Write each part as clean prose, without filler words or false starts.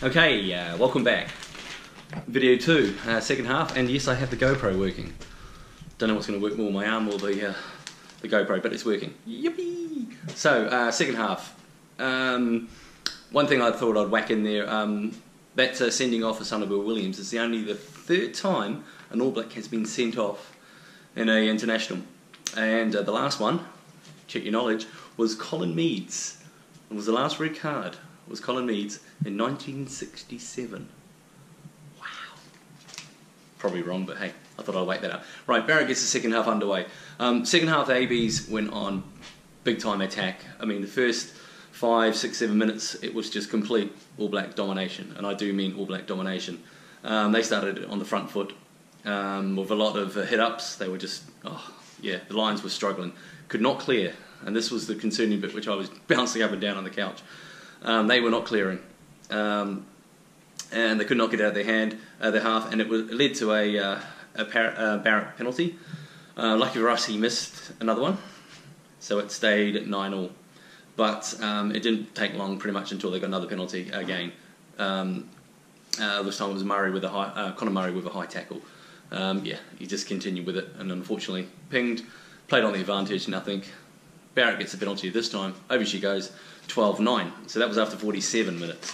Okay, welcome back. Video 2, second half, and yes, I have the GoPro working. Don't know what's going to work more, my arm or the GoPro, but it's working. Yippee! So, second half. One thing I thought I'd whack in there, that sending off of Sonny Bill-Williams is only the third time an All Black has been sent off in an international. And the last one, check your knowledge, was Colin Meads. It was the last red card. It was Colin Meads in 1967. Wow. Probably wrong, but hey, I thought I'd wake that up. Right, Barrett gets the second half underway. Second half, the ABs went on big time attack. I mean, the first 5, 6, 7 minutes, it was just complete All Black domination, and I do mean All Black domination. They started on the front foot with a lot of hit-ups. They were just, the Lions were struggling. Could not clear, and this was the concerning bit which I was bouncing up and down on the couch. They were not clearing, and they could not get out of their half, and it led to a Barrett penalty. Lucky for us, he missed another one, so it stayed at 9-9. But it didn't take long, pretty much, until they got another penalty again. This time it was Murray with Conor Murray with a high tackle. He just continued with it, and unfortunately pinged, played on the advantage, and I think Barrett gets a penalty this time. Over she goes, 12-9. So that was after 47 minutes.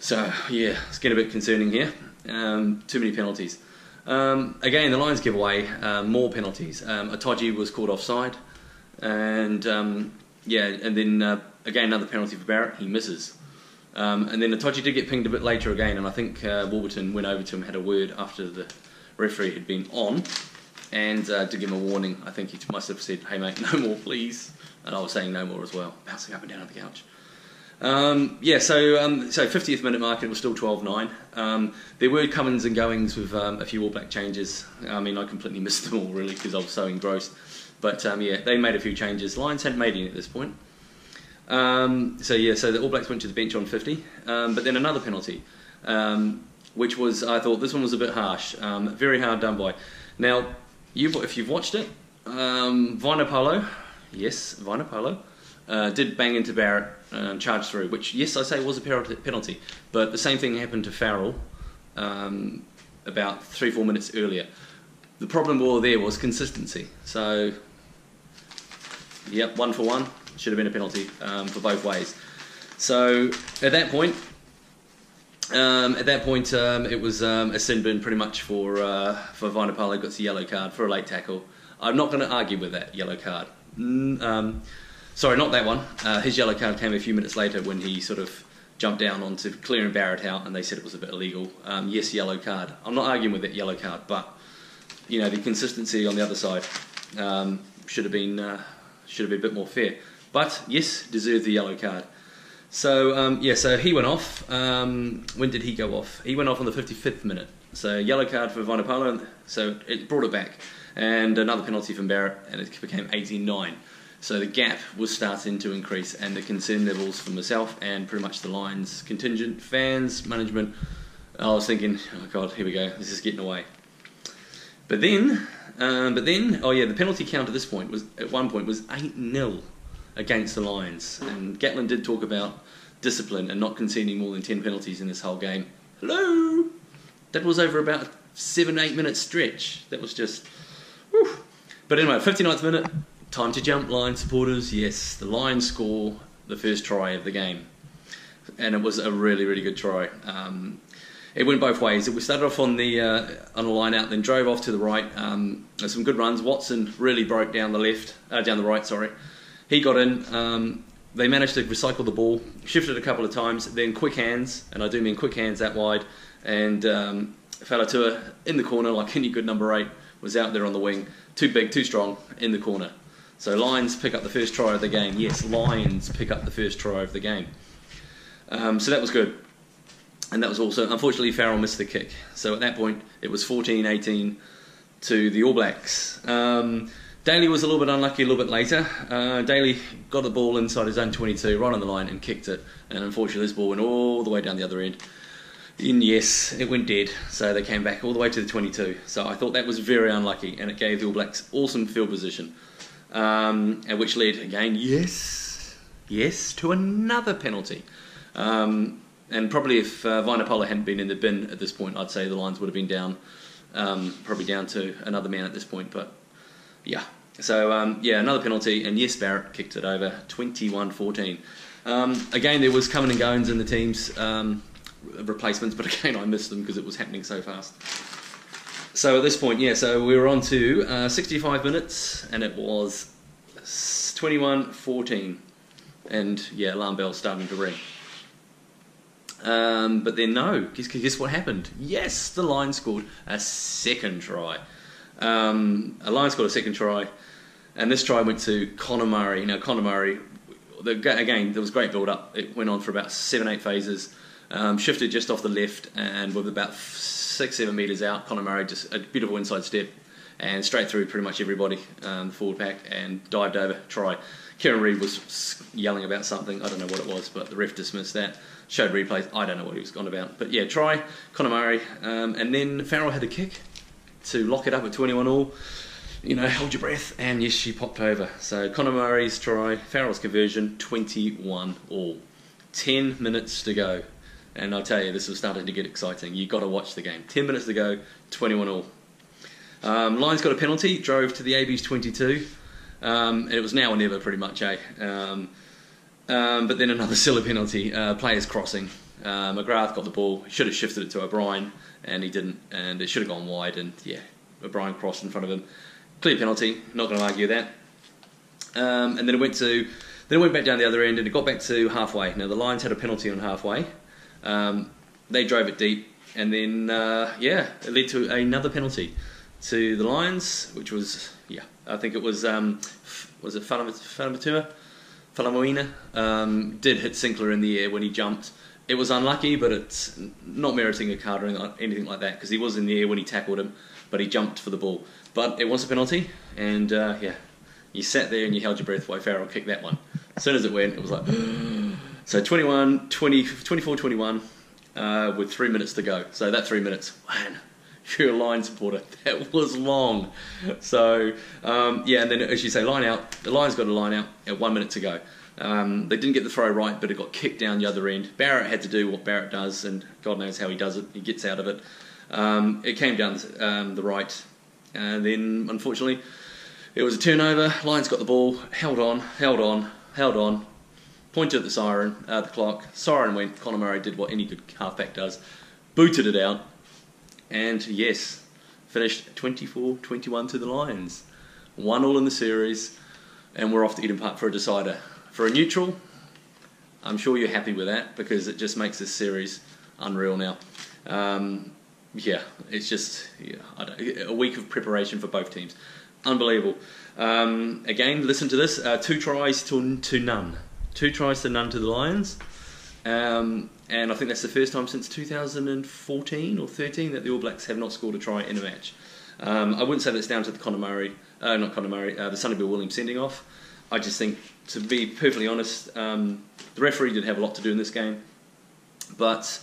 So yeah, it's getting a bit concerning here. Too many penalties. Again, the Lions give away more penalties. Itoje was caught offside, and and then again another penalty for Barrett. He misses. And then Itoje did get pinged a bit later again, and I think Warburton went over to him, had a word after the referee had been on, and to give him a warning. I think he must have said, "Hey mate, no more please," and I was saying no more as well, bouncing up and down on the couch. So 50th minute mark, it was still 12-9. There were comings and goings with a few All Black changes. I mean, I completely missed them all really because I was so engrossed. But they made a few changes. Lions hadn't made any at this point. So the All Blacks went to the bench on 50, but then another penalty, which was, I thought this one was a bit harsh, very hard done by. Now, if you've watched it, Vunipola did bang into Barrett and charge through, which, yes, I say was a penalty, but the same thing happened to Farrell about 3-4 minutes earlier. The problem there was consistency. So, yep, 1 for 1. Should have been a penalty for both ways. So at that point, it was a sin bin pretty much for Vunipola. Got the yellow card for a late tackle. I'm not going to argue with that yellow card. Sorry, not that one. His yellow card came a few minutes later when he sort of jumped down onto clearing Barrett out, and they said it was a bit illegal. Yes, yellow card. I'm not arguing with that yellow card, but you know the consistency on the other side should have been a bit more fair. But yes, deserved the yellow card. So so he went off. When did he go off? He went off on the 55th minute. So yellow card for Vunipola. So it brought it back, and another penalty from Barrett, and it became 18-9. So the gap was starting to increase, and the concern levels for myself and pretty much the Lions contingent, fans, management. I was thinking, oh God, here we go. This is getting away. But then, the penalty count at this point was 8-0. Against the Lions, and Gatland did talk about discipline and not conceding more than 10 penalties in this whole game. Hello! That was over about a 7-8 minute stretch. That was just... whew. But anyway, 59th minute, time to jump, Lions supporters. Yes, the Lions score the first try of the game. And it was a really, really good try. It went both ways. We started off on the line out, then drove off to the right. There's some good runs. Watson really broke down the right, sorry. He got in, they managed to recycle the ball, shifted a couple of times, then quick hands, and I do mean quick hands that wide, and Falatua in the corner, like any good number 8, was out there on the wing, too big, too strong, in the corner. So Lions pick up the first try of the game. Yes, Lions pick up the first try of the game. So that was good. And that was also, unfortunately, Farrell missed the kick. So at that point, it was 14-18 to the All Blacks. Daly was a little bit unlucky a little bit later. Daly got the ball inside his own 22, right on the line, and kicked it. And unfortunately, this ball went all the way down the other end. And yes, it went dead. So they came back all the way to the 22. So I thought that was very unlucky, and it gave the All Blacks awesome field position. And which led, again, yes, to another penalty. And probably if Vinopola hadn't been in the bin at this point, I'd say the Lions would have been down, probably down to another man at this point. But yeah, so yeah, another penalty, and yes, Barrett kicked it over, 21-14. Again, there was coming and goings in the team's replacements, but again, I missed them because it was happening so fast. So at this point, yeah, so we were on to 65 minutes, and it was 21-14, and yeah, alarm bell starting to ring. But then no, guess what happened? Yes, the Lions scored a second try. A Lions scored a second try, and this try went to Conor Murray. Now Conor Murray, again, there was great build-up. It went on for about 7-8 phases, shifted just off the left, and with about 6-7 metres out, Conor Murray just a beautiful inside step, and straight through pretty much everybody, the forward pack, and dived over, try. Kieran Reid was yelling about something, I don't know what it was, but the ref dismissed that. Showed replays, I don't know what he was on about. But yeah, try, Conor Murray, and then Farrell had a kick to lock it up at 21-all. You know, hold your breath, and yes, she popped over. So Conor Murray's try, Farrell's conversion, 21-all. 10 minutes to go. And I'll tell you, this was starting to get exciting. You've got to watch the game. 10 minutes to go, 21-all. Lions got a penalty, drove to the AB's 22. And it was now or never, pretty much, eh? But then another silly penalty, players crossing. McGrath got the ball, he should have shifted it to O'Brien, and he didn't, and it should have gone wide, and yeah, O'Brien crossed in front of him. Clear penalty, not going to argue that. And then it went back down the other end, and it got back to halfway. Now the Lions had a penalty on halfway. They drove it deep, and then yeah, it led to another penalty to the Lions, which was, yeah, I think it was it Falamoina? Did hit Sinclair in the air when he jumped. It was unlucky, but it's not meriting a card or anything like that, because he was in the air when he tackled him, but he jumped for the ball. But it was a penalty, and yeah, you sat there and you held your breath while Farrell kicked that one. As soon as it went, it was like, so 24-21 with 3 minutes to go. So that 3 minutes, man, if you're a Lions supporter, that was long. So yeah, and then as you say, line out. The Lions got a line out at 1 minute to go. They didn't get the throw right, but it got kicked down the other end. Barrett had to do what Barrett does, and God knows how he does it. He gets out of it. It came down the right, and then unfortunately it was a turnover. Lions got the ball, held on, pointed at the siren, the clock. Siren went. Conor Murray did what any good halfback does, booted it out, and yes, finished 24-21 to the Lions. 1-1 in the series, and we're off to Eden Park for a decider. For a neutral, I'm sure you're happy with that, because it just makes this series unreal now. Yeah, it's just a week of preparation for both teams. Unbelievable. Again, listen to this. 2 tries to none. 2 tries to none to the Lions. And I think that's the first time since 2014 or 13 that the All Blacks have not scored a try in a match. I wouldn't say that's down to the the Sonny Bill Williams sending off. I just think, to be perfectly honest, the referee did have a lot to do in this game, but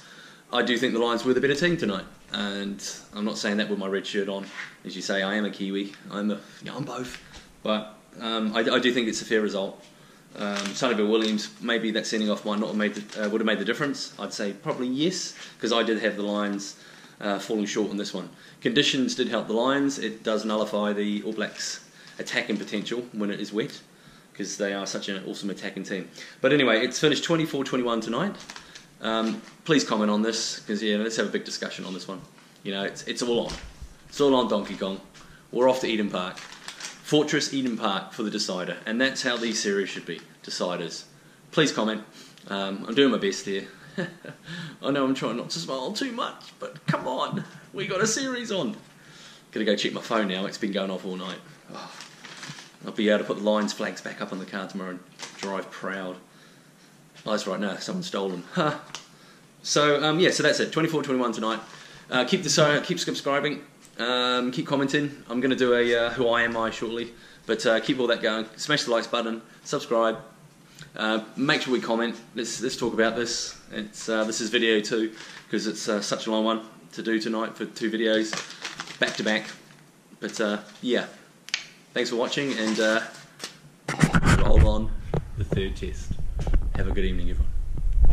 I do think the Lions were the better team tonight, and I'm not saying that with my red shirt on. As you say, I am a Kiwi. I'm both, but I do think it's a fair result. Sonny Bill Williams, maybe that sending off might not have would have made the difference. I'd say probably yes, because I did have the Lions falling short on this one. Conditions did help the Lions. It does nullify the All Blacks' attacking potential when it is wet, because they are such an awesome attacking team. But anyway, it's finished 24-21 tonight. Please comment on this, because yeah, let's have a big discussion on this one. You know, it's all on. It's all on Donkey Kong. We're off to Eden Park. Fortress Eden Park for the decider, and that's how these series should be, deciders. Please comment. I'm doing my best here. I know I'm trying not to smile too much, but come on, we got a series on. Gotta go check my phone now, it's been going off all night. Oh, I'll be able to put the Lions flags back up on the car tomorrow and drive proud. Oh, that's right, no, someone stole them. So, yeah, so that's it, 24-21 tonight. Keep subscribing, keep commenting. I'm going to do a Who I Am I shortly, but keep all that going. Smash the likes button, subscribe. Make sure we comment. Let's talk about this. This is video 2, because it's such a long one to do tonight for 2 videos back to back. But yeah, thanks for watching, and roll on the 3rd test. Have a good evening, everyone.